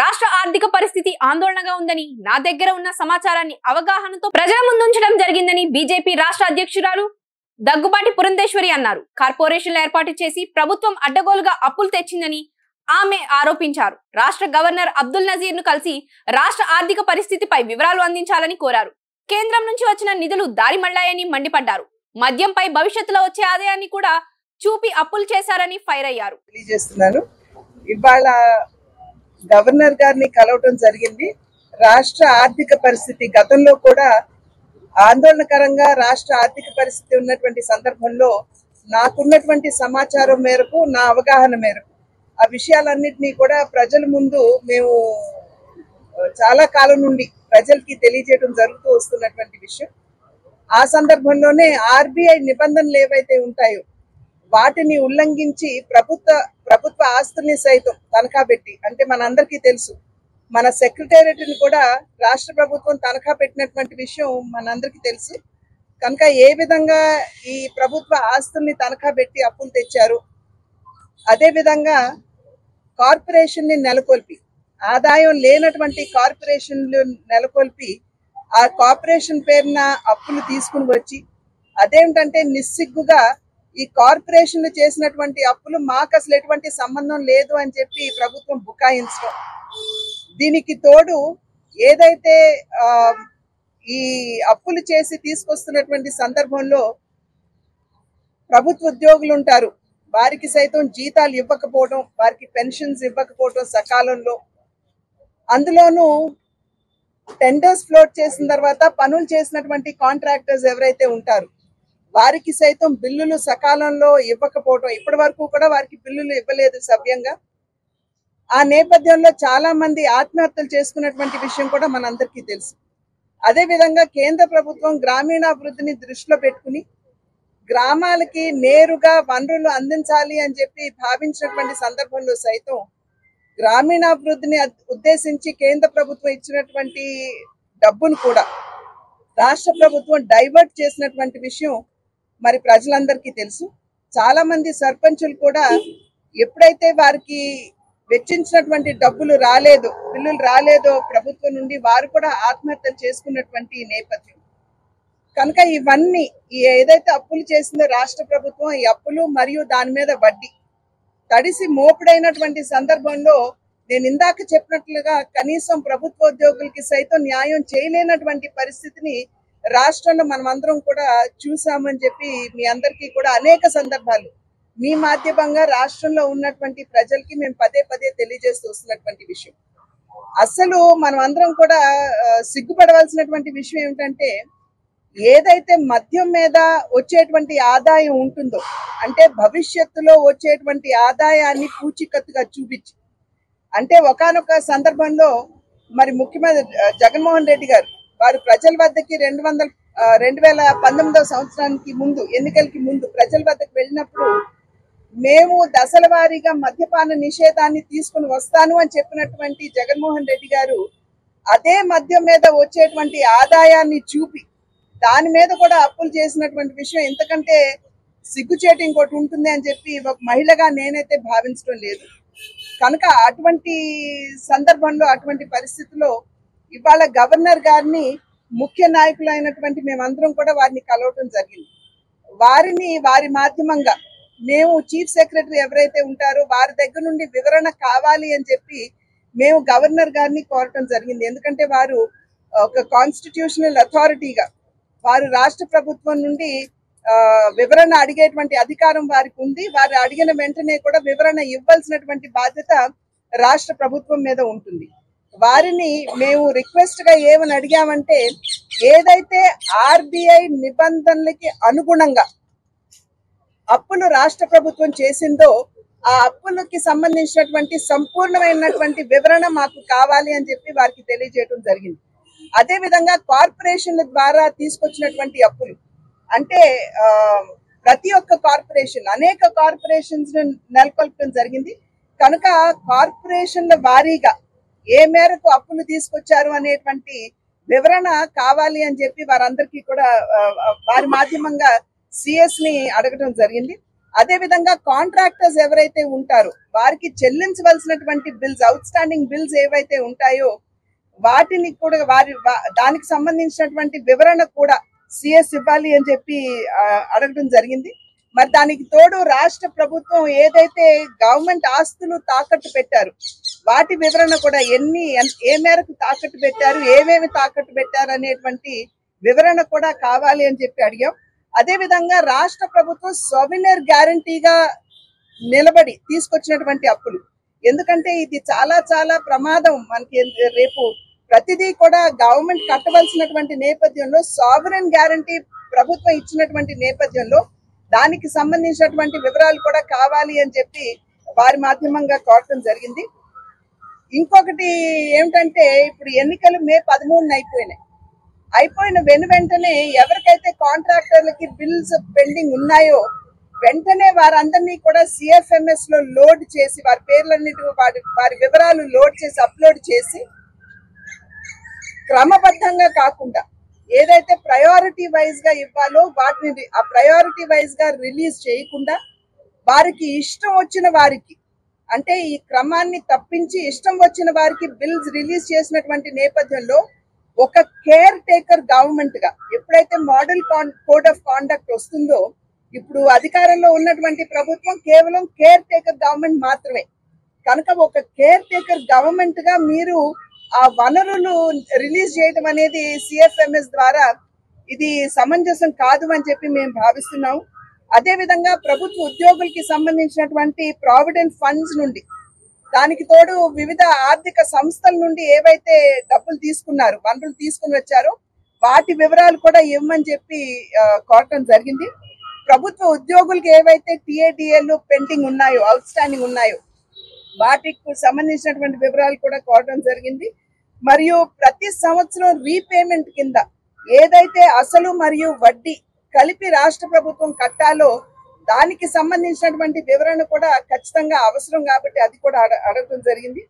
రాష్ట్ర ఆర్థిక పరిస్థితి ఆందోళనగా ఉందని, నా దగ్గర ఉన్న సమాచారాన్ని అవగాహనతో ప్రజల ముందుంచడం జరిగిందని బీజేపీ రాష్ట్ర అధ్యక్షురాలు దగ్గుబాటి పురంధేశ్వరి అన్నారు. కార్పొరేషన్లు ఏర్పాటు చేసి ప్రభుత్వం అడ్డగోలుగా అప్పులు తెచ్చిందని ఆమె ఆరోపించారు. రాష్ట్ర గవర్నర్ అబ్దుల్ నజీర్ ను కలిసి రాష్ట్ర ఆర్థిక పరిస్థితిపై వివరాలు అందించాలని కోరారు. కేంద్రం నుంచి వచ్చిన నిధులు దారి మళ్లాయని మండిపడ్డారు. మద్యంపై భవిష్యత్తులో వచ్చే ఆదాయాన్ని కూడా చూపి అప్పులు చేశారని ఫైర్ అయ్యారు. ఇవాళ గవర్నర్ గారిని కలవటం జరిగింది. రాష్ట్ర ఆర్థిక పరిస్థితి గతంలో కూడా ఆందోళనకరంగా రాష్ట్ర ఆర్థిక పరిస్థితి ఉన్నటువంటి సందర్భంలో నాకున్నటువంటి సమాచారం మేరకు, నా అవగాహన మేరకు ఆ విషయాలన్నింటినీ కూడా ప్రజల ముందు మేము చాలా కాలం నుండి ప్రజలకి తెలియజేయడం జరుగుతూ వస్తున్నటువంటి విషయం. ఆ సందర్భంలోనే ఆర్బీఐ నిబంధనలు ఏవైతే ఉంటాయో వాటిని ఉల్లంఘించి ప్రభుత్వ ఆస్తుల్ని సైతం తనఖా పెట్టి, అంటే మనందరికీ తెలుసు, మన సెక్రటేరియట్ ని కూడా రాష్ట్ర ప్రభుత్వం తనఖా పెట్టినటువంటి విషయం మనందరికీ తెలుసు. కనుక ఏ విధంగా ఈ ప్రభుత్వ ఆస్తుల్ని తనఖా పెట్టి అప్పులు తెచ్చారు, అదే విధంగా కార్పొరేషన్ ని నెలకొల్పి, ఆదాయం లేనటువంటి కార్పొరేషన్లు నెలకొల్పి ఆ కార్పొరేషన్ పేరున అప్పులు తీసుకుని వచ్చి, అదేమిటంటే నిస్సిగ్గుగా ఈ కార్పొరేషన్లు చేసినటువంటి అప్పులు మాకు అసలు ఎటువంటి సంబంధం లేదు అని చెప్పి ప్రభుత్వం బుకాయించడం. దీనికి తోడు ఏదైతే ఈ అప్పులు చేసి తీసుకొస్తున్నటువంటి సందర్భంలో ప్రభుత్వ ఉద్యోగులు ఉంటారు, వారికి సైతం జీతాలు ఇవ్వకపోవడం, వారికి పెన్షన్స్ ఇవ్వకపోవడం సకాలంలో, అందులోనూ టెండర్స్ ఫ్లోట్ చేసిన తర్వాత పనులు చేసినటువంటి కాంట్రాక్టర్స్ ఎవరైతే ఉంటారు వారికి సైతం బిల్లులు సకాలంలో ఇవ్వకపోవడం, ఇప్పటి వరకు కూడా వారికి బిల్లులు ఇవ్వలేదు సవ్యంగా. ఆ నేపథ్యంలో చాలా మంది ఆత్మహత్యలు చేసుకున్నటువంటి విషయం కూడా మనందరికీ తెలుసు. అదేవిధంగా కేంద్ర ప్రభుత్వం గ్రామీణాభివృద్ధిని దృష్టిలో పెట్టుకుని గ్రామాలకి నేరుగా వనరులు అందించాలి అని చెప్పి భావించినటువంటి సందర్భంలో సైతం గ్రామీణాభివృద్ధిని ఉద్దేశించి కేంద్ర ప్రభుత్వం ఇచ్చినటువంటి డబ్బును కూడా రాష్ట్ర ప్రభుత్వం డైవర్ట్ చేసినటువంటి విషయం మరి ప్రజలందరికీ తెలుసు. చాలా మంది సర్పంచులు కూడా ఎప్పుడైతే వారికి వెచ్చించినటువంటి డబ్బులు రాలేదో, బిల్లులు రాలేదో ప్రభుత్వం నుండి, వారు కూడా ఆత్మహత్యలు చేసుకున్నటువంటి నేపథ్యం. కనుక ఇవన్నీ ఏదైతే అప్పులు చేసిందో రాష్ట్ర ప్రభుత్వం, ఈ అప్పులు మరియు దాని మీద వడ్డీ తడిసి మోపుడైనటువంటి సందర్భంలో నేను ఇందాక చెప్పినట్లుగా కనీసం ప్రభుత్వోద్యోగులకి సైతం న్యాయం చేయలేనటువంటి పరిస్థితిని రాష్ట్రంలో మనమందరం కూడా చూసామని చెప్పి మీ అందరికీ కూడా అనేక సందర్భాలు మీ మాధ్యమంగా రాష్ట్రంలో ఉన్నటువంటి ప్రజలకి మేము పదే పదే తెలియజేస్తూ వస్తున్నటువంటి విషయం. అసలు మనం అందరం కూడా సిగ్గుపడవలసినటువంటి విషయం ఏమిటంటే, ఏదైతే మద్యం మీద వచ్చేటువంటి ఆదాయం ఉంటుందో, అంటే భవిష్యత్తులో వచ్చేటువంటి ఆదాయాన్ని పూచికత్తుగా చూపించి, అంటే ఒకానొక సందర్భంలో మరి ముఖ్యమంత్రి జగన్మోహన్ రెడ్డి గారు వారు ప్రజల వద్దకి 2019 సంవత్సరానికి ముందు, ఎన్నికలకి ముందు ప్రజల వద్దకు వెళ్ళినప్పుడు మేము దశల వారీగా మద్యపాన నిషేధాన్ని తీసుకుని వస్తాను అని చెప్పినటువంటి జగన్మోహన్ రెడ్డి గారు అదే మద్యం మీద వచ్చేటువంటి ఆదాయాన్ని చూపి దాని మీద కూడా అప్పులు చేసినటువంటి విషయం ఇంతకంటే సిగ్గుచేటు ఇంకోటి ఉంటుంది అని చెప్పి ఒక మహిళగా నేనైతే భావించడం లేదు. కనుక అటువంటి సందర్భంలో, అటువంటి పరిస్థితుల్లో ఇవాళ గవర్నర్ గారిని, ముఖ్య నాయకులైనటువంటి మేమందరం కూడా వారిని కలవటం జరిగింది. వారి మాధ్యమంగా మేము చీఫ్ సెక్రటరీ ఎవరైతే ఉంటారో వారి దగ్గర నుండి వివరణ కావాలి అని చెప్పి మేము గవర్నర్ గారిని కోరటం జరిగింది. ఎందుకంటే వారు ఒక కాన్స్టిట్యూషనల్ అథారిటీగా వారు రాష్ట్ర ప్రభుత్వం నుండి వివరణ అడిగేటువంటి అధికారం వారికి ఉంది. వారు అడిగిన వెంటనే కూడా వివరణ ఇవ్వాల్సినటువంటి బాధ్యత రాష్ట్ర ప్రభుత్వం మీద ఉంటుంది. వారిని మేము రిక్వెస్ట్ గా ఏమని అడిగామంటే, ఏదైతే ఆర్బీఐ నిబంధనలకి అనుగుణంగా అప్పులు రాష్ట్ర ప్రభుత్వం చేసిందో ఆ అప్పులకి సంబంధించినటువంటి సంపూర్ణమైనటువంటి వివరణ మాకు కావాలి అని చెప్పి వారికి తెలియజేయడం జరిగింది. అదే విధంగా కార్పొరేషన్ల ద్వారా తీసుకొచ్చినటువంటి అప్పులు, అంటే ప్రతి ఒక్క కార్పొరేషన్, అనేక కార్పొరేషన్స్ నెలకొల్పడం జరిగింది. కనుక కార్పొరేషన్ల వారీగా ఏ మేరకు అప్పులు తీసుకొచ్చారు అనేటువంటి వివరణ కావాలి అని చెప్పి వారందరికీ కూడా వారి మాధ్యమంగా సిఎస్ ని అడగడం జరిగింది. అదే విధంగా కాంట్రాక్టర్స్ ఎవరైతే ఉంటారో వారికి చెల్లించవలసినటువంటి బిల్స్, అవుట్ స్టాండింగ్ బిల్స్ ఏవైతే ఉంటాయో వాటిని కూడా దానికి సంబంధించినటువంటి వివరణ కూడా సిఎస్ ఇవ్వాలి అని చెప్పి అడగడం జరిగింది. మరి దానికి తోడు రాష్ట్ర ప్రభుత్వం ఏదైతే గవర్నమెంట్ ఆస్తులు తాకట్టు పెట్టారు వాటి వివరణ కూడా ఏ మేరకు తాకట్టు పెట్టారు, ఏమేమి తాకట్టు పెట్టారు అనేటువంటి వివరణ కూడా కావాలి అని చెప్పి అడిగాం. అదే విధంగా రాష్ట్ర ప్రభుత్వం సోవినియర్ గ్యారంటీగా నిలబడి తీసుకొచ్చినటువంటి అప్పులు, ఎందుకంటే ఇది చాలా చాలా ప్రమాదం. మనకి రేపు ప్రతిదీ కూడా గవర్నమెంట్ కట్టవలసినటువంటి నేపథ్యంలో సావరెన్ గ్యారంటీ ప్రభుత్వం ఇచ్చినటువంటి నేపథ్యంలో దానికి సంబంధించినటువంటి వివరాలు కూడా కావాలి అని చెప్పి వారి మాధ్యమంగా కోరటం జరిగింది. ఇంకొకటి ఏమిటంటే ఇప్పుడు ఎన్నికలు మే 13 అయిపోయిన వెంటనే ఎవరికైతే కాంట్రాక్టర్లకి బిల్స్ పెండింగ్ ఉన్నాయో వెంటనే వారందరినీ కూడా సిఎఫ్ఎంఎస్ లో లోడ్ చేసి వారి పేర్లన్నిటి వారి వివరాలు లోడ్ చేసి అప్లోడ్ చేసి క్రమబద్ధంగా కాకుండా ఏదైతే ప్రయారిటీ వైజ్ గా ఇవ్వాలో వాటిని ఆ ప్రయారిటీ వైజ్ గా రిలీజ్ చేయకుండా వారికి ఇష్టం వచ్చిన వారికి, అంటే ఈ క్రమాన్ని తప్పించి ఇష్టం వచ్చిన వారికి బిల్స్ రిలీజ్ చేసినటువంటి నేపథ్యంలో ఒక కేర్ టేకర్ గవర్నమెంట్ గా ఎప్పుడైతే మోడల్ కోడ్ ఆఫ్ కాండక్ట్ వస్తుందో, ఇప్పుడు అధికారంలో ఉన్నటువంటి ప్రభుత్వం కేవలం కేర్ టేకర్ గవర్నమెంట్ మాత్రమే కనుక ఒక కేర్ టేకర్ గవర్నమెంట్ గా మీరు ఆ వనరులు రిలీజ్ చేయడం అనేది సిఎఫ్ఎంఎస్ ద్వారా ఇది సమంజసం కాదు అని చెప్పి మేము భావిస్తున్నాము. అదే విధంగా ప్రభుత్వ ఉద్యోగులకి సంబంధించినటువంటి ప్రావిడెంట్ ఫండ్స్ నుండి దానికి తోడు వివిధ ఆర్థిక సంస్థల నుండి ఏవైతే డబ్బులు తీసుకున్నారు, వనరులు తీసుకుని వచ్చారో వాటి వివరాలు కూడా ఇవ్వమని చెప్పి కోరటం జరిగింది. ప్రభుత్వ ఉద్యోగులకి ఏవైతే టిఏడిఏలు పెండింగ్ ఉన్నాయో, అవుట్ స్టాండింగ్ ఉన్నాయో వాటికి సంబంధించినటువంటి వివరాలు కూడా కోరటం జరిగింది. మరియు ప్రతి సంవత్సరం రీపేమెంట్ కింద ఏదైతే అసలు మరియు వడ్డీ కలిపి రాష్ట్ర ప్రభుత్వం కట్టాలో దానికి సంబంధించినటువంటి వివరణ కూడా ఖచ్చితంగా అవసరం కాబట్టి అది కూడా అడగడం జరిగింది.